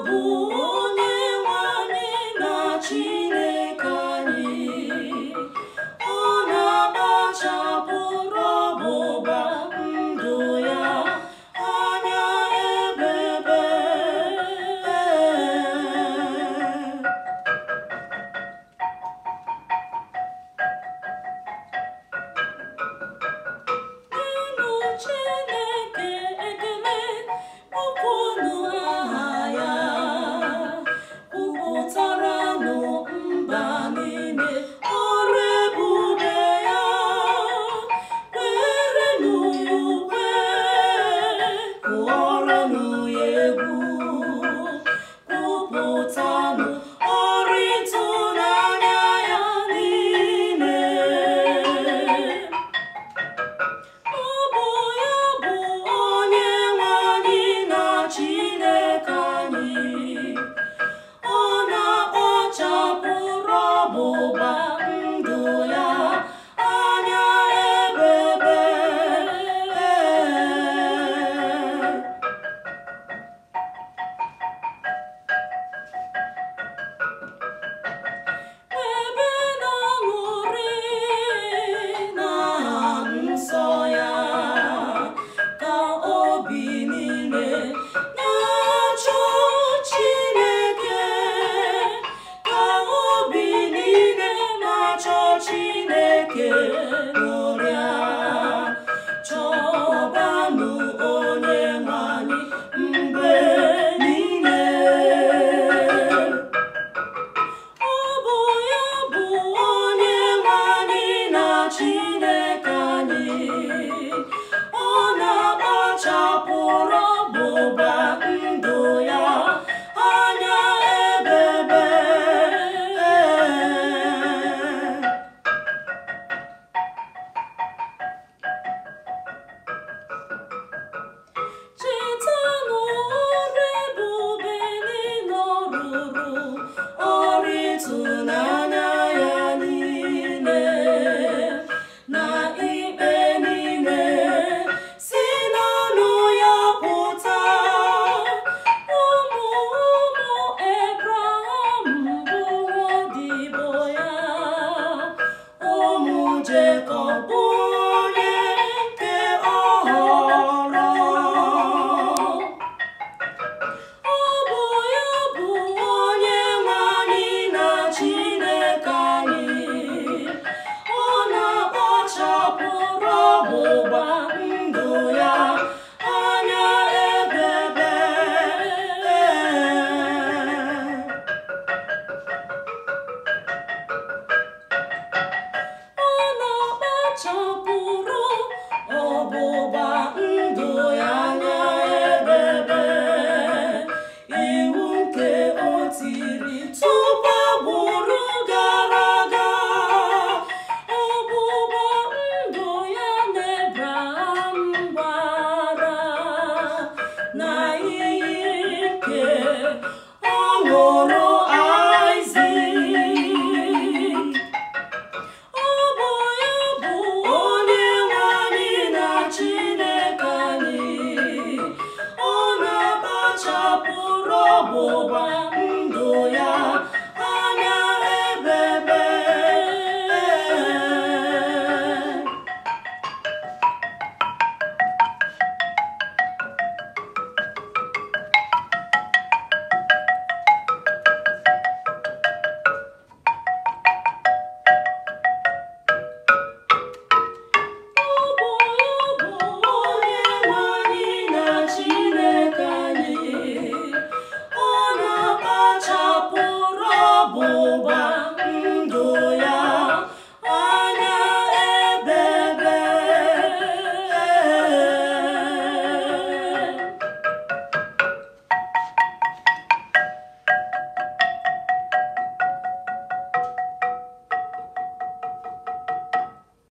bụ Onyenwe anyị na Chineke anyị. Ọ na-akpachapụrụ ọgbụgba ndụ ya anya ebebe. Nyenụ Chineke ekele, kpọkuonụ aha ya, kwupụtaranụ mba niile ọrụ ebube ya. Kwerenụ ya ukwe, kụọrọnụ ya egwu, kwupụtanụ ọrụ ịtụnanya ya niile. Ọ bụ ya bụ Onyenwe anyị na Chineke anyị. Ọ na-akpachapụrụ ọgbụgba ndụ ya anya ebebe. Ebe na-aṅụrị n'aha nsọ ya, ka obi niile na-achọ Chineke, ka obi niile na-achọ Chineke ṅụrịa. Chọbanụ Onyenwe anyị mgbe niile. Ọ bụ ya bụ Onyenwe anyị na Chineke anyị. Ọ na-akpachapụrụ ọgbụgba ndụ ya anya ebebe. Chetanụ ọrụ ebube niile ọ rụrụ, ọrụ ịtụnanya ya niile, na ikpe niile si n'ọnụ ya pụta. Ụmụ Ebraham bụ odibo ya, ụmụ Jekọb bụ onye nke ọ họrọ. Ọ bụ ya bụ Onyenwe anyị na Chineke anyị. Ọ na-akpachapụrụ ọgbụgba ndụ ya anya ebebe. Ọ na-akpachapụrụ ọgbụgba ndụ ya anya ebebe. Iwu nke o tiri tupu agbụrụ gara aga, ọgbụgba ndụ ya na Ebraham gbara, na iyi nke ọ ṅụrụ Aịzik. Ọ bụ ya bụ Onyenwe anyị na Chineke anyị. Ọ na-akpachapụrụ ọgbụgba